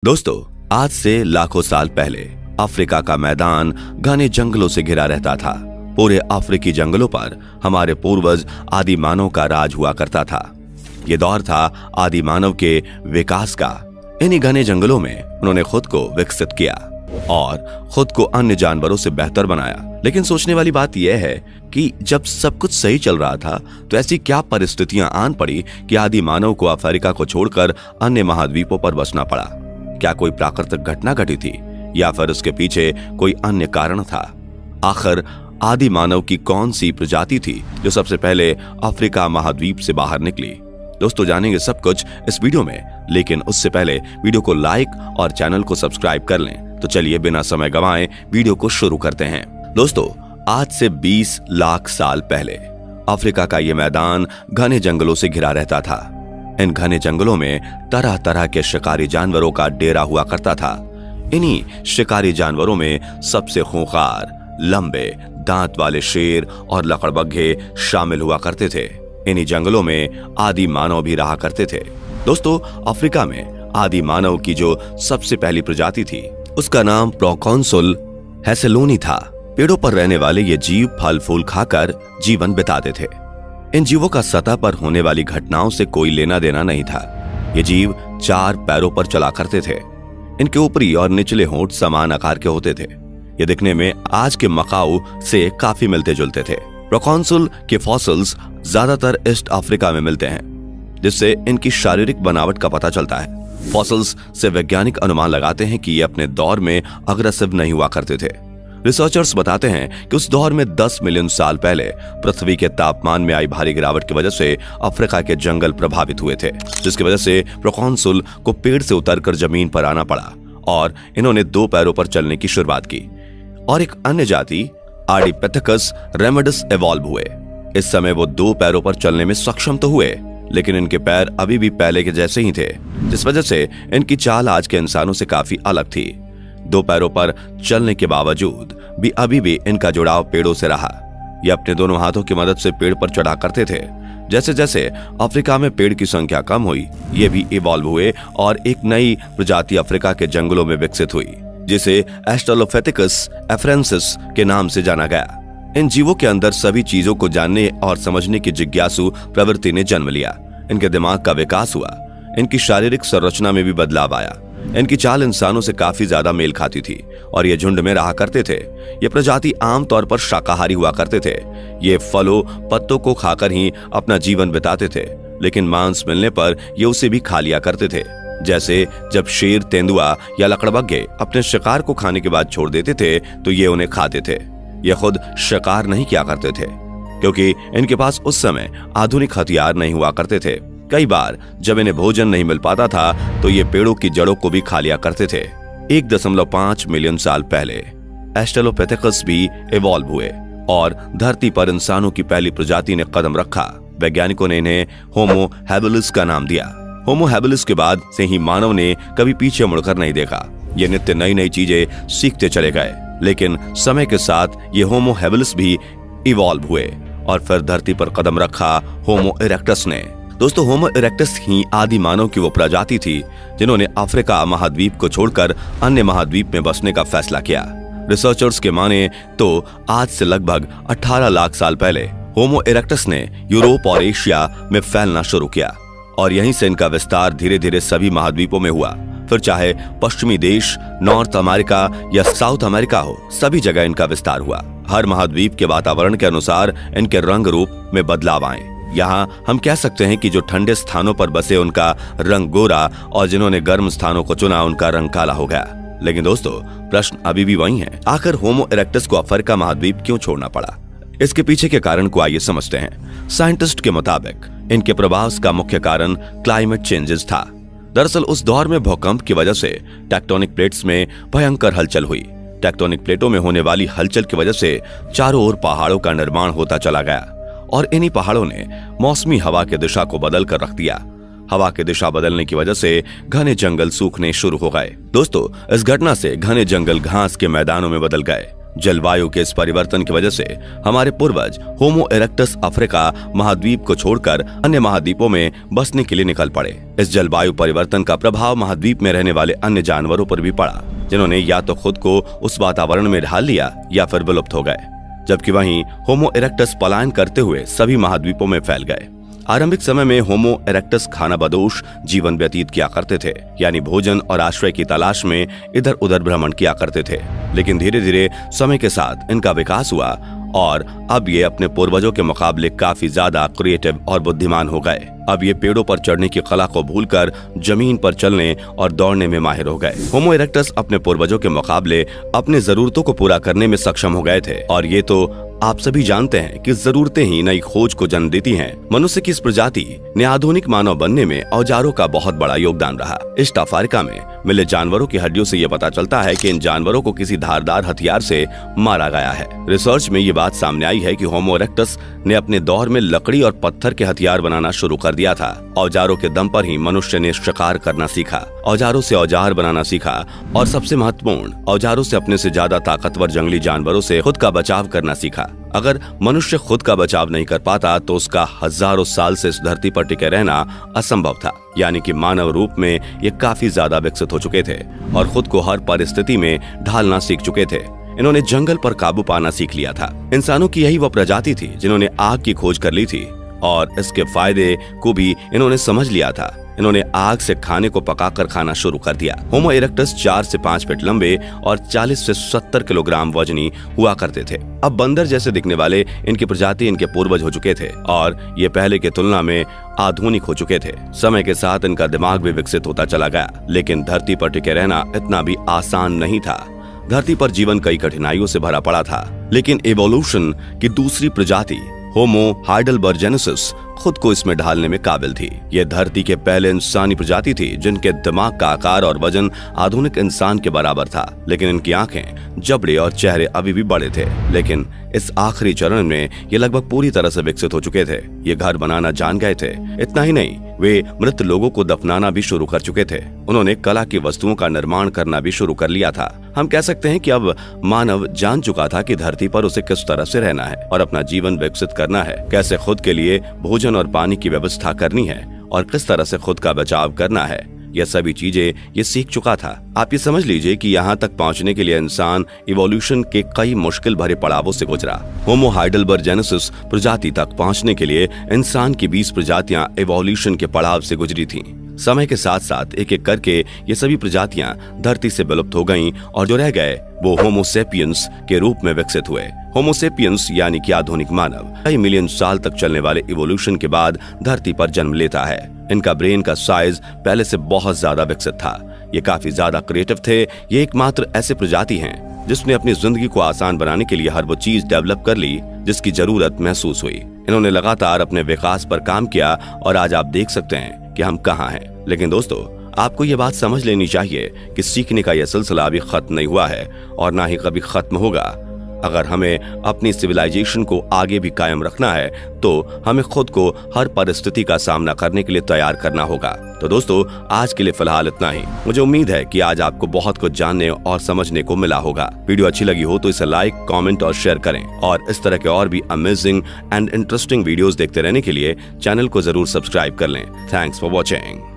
दोस्तों, आज से लाखों साल पहले अफ्रीका का मैदान घने जंगलों से घिरा रहता था। पूरे अफ्रीकी जंगलों पर हमारे पूर्वज आदि मानव का राज हुआ करता था। ये दौर था आदि मानव के विकास का। इन्हीं घने जंगलों में उन्होंने खुद को विकसित किया और खुद को अन्य जानवरों से बेहतर बनाया। लेकिन सोचने वाली बात यह है कि जब सब कुछ सही चल रहा था तो ऐसी क्या परिस्थितियां आन पड़ी कि आदि मानव को अफ्रीका को छोड़कर अन्य महाद्वीपों पर बसना पड़ा। क्या कोई प्राकृतिक घटना घटी थी या फिर उसके पीछे कोई अन्य कारण था? आखिर आदि मानव की कौन सी प्रजाति थी जो सबसे पहले अफ्रीका महाद्वीप से बाहर निकली? दोस्तों, जानेंगे सब कुछ इस वीडियो में, लेकिन उससे पहले वीडियो को लाइक और चैनल को सब्सक्राइब कर लें। तो चलिए बिना समय गंवाए वीडियो को शुरू करते हैं। दोस्तों, आज से 20 लाख साल पहले अफ्रीका का ये मैदान घने जंगलों से घिरा रहता था। इन घने जंगलों में तरह तरह के शिकारी जानवरों का डेरा हुआ करता था। इन्हीं शिकारी जानवरों में सबसे खूंखार, लंबे दांत वाले शेर और लकड़बग्घे शामिल हुआ करते थे। इन्हीं जंगलों में आदि मानव भी रहा करते थे। दोस्तों, अफ्रीका में आदि मानव की जो सबसे पहली प्रजाति थी उसका नाम प्रोकॉन्सुल हेसेलोनी था। पेड़ों पर रहने वाले ये जीव फल फूल खाकर जीवन बिताते थे। इन जीवों का सतह पर होने वाली घटनाओं से कोई लेना देना नहीं था। ये जीव 4 पैरों पर चला करते थे। इनके ऊपरी और निचले होंठ समान आकार के होते थे। ये दिखने में आज के मकाऊ से काफी मिलते जुलते थे। प्रोकॉन्सुल के फॉसिल्स ज्यादातर ईस्ट अफ्रीका में मिलते हैं, जिससे इनकी शारीरिक बनावट का पता चलता है। फॉसिल्स से वैज्ञानिक अनुमान लगाते हैं कि ये अपने दौर में अग्रेसिव नहीं हुआ करते थे। रिसर्चर्स बताते हैं कि उस दौर में 10 मिलियन साल पहले पृथ्वी के तापमान में आई भारी गिरावट की वजह से अफ्रीका के जंगल प्रभावित हुए थे, जिसकी वजह से प्रोकॉन्सुल को पेड़ से उतरकर जमीन पर आना पड़ा और इन्होंने 2 पैरों पर चलने की शुरुआत की। और एक अन्य जाति आर्डिपिथेकस रेमेडिस इवॉल्व हुए। इस समय वो 2 पैरों पर चलने में सक्षम तो हुए, लेकिन इनके पैर अभी भी पहले के जैसे ही थे, जिस वजह से इनकी चाल आज के इंसानों से काफी अलग थी। 2 पैरों पर चलने के बावजूद भी अभी भी इनका जुड़ाव पेड़ों से रहा। ये अपने दोनों हाथों की मदद से पेड़ पर चढ़ा करते थे। जैसे जैसे अफ्रीका में पेड़ की संख्या कम हुई, ये भी इवॉल्व हुए और एक नई प्रजाति अफ्रीका के जंगलों में विकसित हुई, जिसे एस्ट्रोलोपिथेकस एफ्रेंसिस के नाम से जाना गया। इन जीवों के अंदर सभी चीजों को जानने और समझने की जिज्ञासु प्रवृत्ति ने जन्म लिया। इनके दिमाग का विकास हुआ। इनकी शारीरिक संरचना में भी बदलाव आया। इनकी चाल इंसानों से काफी ज्यादा मेल खाती थी और ये झुंड में रहा करते थे। ये प्रजाति आमतौर पर शाकाहारी हुआ करते थे। ये फलों पत्तों को खाकर ही अपना जीवन बिताते थे, लेकिन मांस मिलने पर ये उसे भी खा लिया करते थे। जैसे जब शेर, तेंदुआ या लकड़बग्घे अपने शिकार को खाने के बाद छोड़ देते थे तो ये उन्हें खाते थे। ये खुद शिकार नहीं किया करते थे, क्योंकि इनके पास उस समय आधुनिक हथियार नहीं हुआ करते थे। कई बार जब इन्हें भोजन नहीं मिल पाता था तो ये पेड़ों की जड़ों को भी खा लिया करते थे। 1.5 मिलियन साल पहले एस्ट्रोलोपिथेकस भी इवॉल्व हुए और धरती पर इंसानों की पहली प्रजाति ने कदम रखा। वैज्ञानिकों ने इन्हें होमो हैबिलिस का नाम दिया। होमो हैबिलिस के बाद से ही मानव ने कभी पीछे मुड़कर नहीं देखा। ये नित्य नई नई चीजें सीखते चले गए, लेकिन समय के साथ ये होमो हैबिलिस भी इवॉल्व हुए और फिर धरती पर कदम रखा होमो इरेक्टस ने। दोस्तों, होमो इरेक्टस ही आदि मानव की वो प्रजाति थी जिन्होंने अफ्रीका महाद्वीप को छोड़कर अन्य महाद्वीप में बसने का फैसला किया। रिसर्चर्स के माने तो आज से लगभग 18 लाख साल पहले होमो इरेक्टस ने यूरोप और एशिया में फैलना शुरू किया और यहीं से इनका विस्तार धीरे धीरे सभी महाद्वीपों में हुआ। फिर चाहे पश्चिमी देश, नॉर्थ अमेरिका या साउथ अमेरिका हो, सभी जगह इनका विस्तार हुआ। हर महाद्वीप के वातावरण के अनुसार इनके रंग रूप में बदलाव आए। यहाँ हम कह सकते हैं कि जो ठंडे स्थानों पर बसे उनका रंग गोरा और जिन्होंने गर्म स्थानों को चुना उनका रंग काला हो गया। लेकिन दोस्तों, प्रश्न अभी भी वही है, आखिर होमो इरेक्टस को अफ्रीका महाद्वीप क्यों छोड़ना पड़ा? इसके पीछे के कारण को आइए समझते हैं। साइंटिस्ट के मुताबिक इनके प्रभाव का मुख्य कारण क्लाइमेट चेंजेस था। दरअसल उस दौर में भूकंप की वजह से टेक्टोनिक प्लेट्स में भयंकर हलचल हुई। टेक्टोनिक प्लेटों में होने वाली हलचल की वजह से चारों ओर पहाड़ों का निर्माण होता चला गया और इन्हीं पहाड़ों ने मौसमी हवा की दिशा को बदल कर रख दिया। हवा की दिशा बदलने की वजह से घने जंगल सूखने शुरू हो गए। दोस्तों, इस घटना से घने जंगल घास के मैदानों में बदल गए। जलवायु के इस परिवर्तन की वजह से हमारे पूर्वज होमो इरेक्टस अफ्रीका महाद्वीप को छोड़कर अन्य महाद्वीपों में बसने के लिए निकल पड़े। इस जलवायु परिवर्तन का प्रभाव महाद्वीप में रहने वाले अन्य जानवरों पर भी पड़ा, जिन्होंने या तो खुद को उस वातावरण में ढाल लिया या फिर विलुप्त हो गए, जबकि वहीं होमो इरेक्टस पलायन करते हुए सभी महाद्वीपों में फैल गए। आरंभिक समय में होमो इरेक्टस खानाबदोश जीवन व्यतीत किया करते थे, यानी भोजन और आश्रय की तलाश में इधर उधर भ्रमण किया करते थे। लेकिन धीरे धीरे समय के साथ इनका विकास हुआ और अब ये अपने पूर्वजों के मुकाबले काफी ज्यादा क्रिएटिव और बुद्धिमान हो गए। अब ये पेड़ों पर चढ़ने की कला को भूलकर जमीन पर चलने और दौड़ने में माहिर हो गए। होमो इरेक्टस अपने पूर्वजों के मुकाबले अपनी जरूरतों को पूरा करने में सक्षम हो गए थे, और ये तो आप सभी जानते हैं कि जरूरतें ही नई खोज को जन्म देती हैं। मनुष्य की इस प्रजाति ने आधुनिक मानव बनने में औजारों का बहुत बड़ा योगदान रहा। ईस्ट अफ्रीका में मिले जानवरों की हड्डियों से यह पता चलता है कि इन जानवरों को किसी धारदार हथियार से मारा गया है। रिसर्च में ये बात सामने आई है कि होमो इरेक्टस ने अपने दौर में लकड़ी और पत्थर के हथियार बनाना शुरू कर दिया था। औजारों के दम पर ही मनुष्य ने शिकार करना सीखा, औजारों से औजार बनाना सीखा, और सबसे महत्वपूर्ण, औजारों से अपने से ज्यादा ताकतवर जंगली जानवरों से खुद का बचाव करना सीखा। अगर मनुष्य खुद का बचाव नहीं कर पाता तो उसका हजारों साल से इस धरती पर टिके रहना असंभव था। यानी कि मानव रूप में ये काफी ज्यादा विकसित हो चुके थे और खुद को हर परिस्थिति में ढालना सीख चुके थे। इन्होंने जंगल पर काबू पाना सीख लिया था। इंसानों की यही वो प्रजाति थी जिन्होंने आग की खोज कर ली थी और इसके फायदे को भी इन्होंने समझ लिया था। इन्होंने आग से खाने को पकाकर खाना शुरू कर दिया। होमो इरेक्टस 4 से 5 फीट लंबे और 40 से 70 किलोग्राम वजनी हुआ करते थे। अब बंदर जैसे दिखने वाले इनकी प्रजाति इनके पूर्वज हो चुके थे और ये पहले की तुलना में आधुनिक हो चुके थे। समय के साथ इनका दिमाग भी विकसित होता चला गया, लेकिन धरती पर टिके रहना इतना भी आसान नहीं था। धरती पर जीवन कई कठिनाइयों से भरा पड़ा था, लेकिन इवोल्यूशन की दूसरी प्रजाति होमो हाइडेलबर्जेनेसिस खुद को इसमें ढालने में काबिल थी। यह धरती के पहले इंसानी प्रजाति थी जिनके दिमाग का आकार और वजन आधुनिक इंसान के बराबर था, लेकिन इनकी आंखें, जबड़े और चेहरे अभी भी बड़े थे। लेकिन इस आखिरी चरण में ये लगभग पूरी तरह से विकसित हो चुके थे। ये घर बनाना जान गए थे। इतना ही नहीं, वे मृत लोगों को दफनाना भी शुरू कर चुके थे। उन्होंने कला की वस्तुओं का निर्माण करना भी शुरू कर लिया था। हम कह सकते हैं कि अब मानव जान चुका था कि धरती पर उसे किस तरह से रहना है और अपना जीवन विकसित करना है, कैसे खुद के लिए भोजन और पानी की व्यवस्था करनी है और किस तरह से खुद का बचाव करना है। यह सभी चीजें ये सीख चुका था। आप ये समझ लीजिए कि यहाँ तक पहुँचने के लिए इंसान इवोल्यूशन के कई मुश्किल भरे पड़ावों से गुजरा। होमो हाइडेलबर्जेनेसिस प्रजाति तक पहुँचने के लिए इंसान की 20 प्रजातियां इवोल्यूशन के पड़ाव से गुजरी थीं। समय के साथ साथ एक एक करके ये सभी प्रजातियां धरती से विलुप्त हो गईं और जो रह गए वो होमो सेपियंस के रूप में विकसित हुए। होमो सेपियंस यानी कि आधुनिक मानव कई मिलियन साल तक चलने वाले इवोल्यूशन के बाद धरती पर जन्म लेता है। इनका ब्रेन का साइज पहले से बहुत ज्यादा विकसित था। ये काफी ज्यादा क्रिएटिव थे। ये एकमात्र ऐसे प्रजाति हैं जिसने अपनी जिंदगी को आसान बनाने के लिए हर वो चीज डेवलप कर ली जिसकी जरूरत महसूस हुई। इन्होंने लगातार अपने विकास पर काम किया और आज आप देख सकते हैं कि हम कहाँ हैं। लेकिन दोस्तों, आपको ये बात समझ लेनी चाहिए कि सीखने का यह सिलसिला अभी खत्म नहीं हुआ है और ना ही कभी खत्म होगा। अगर हमें अपनी सिविलाइजेशन को आगे भी कायम रखना है तो हमें खुद को हर परिस्थिति का सामना करने के लिए तैयार करना होगा। तो दोस्तों, आज के लिए फिलहाल इतना ही। मुझे उम्मीद है कि आज आपको बहुत कुछ जानने और समझने को मिला होगा। वीडियो अच्छी लगी हो तो इसे लाइक, कमेंट और शेयर करें और इस तरह के और भी अमेजिंग एंड इंटरेस्टिंग वीडियोस देखते रहने के लिए चैनल को जरूर सब्सक्राइब कर लें। Thanks for watching.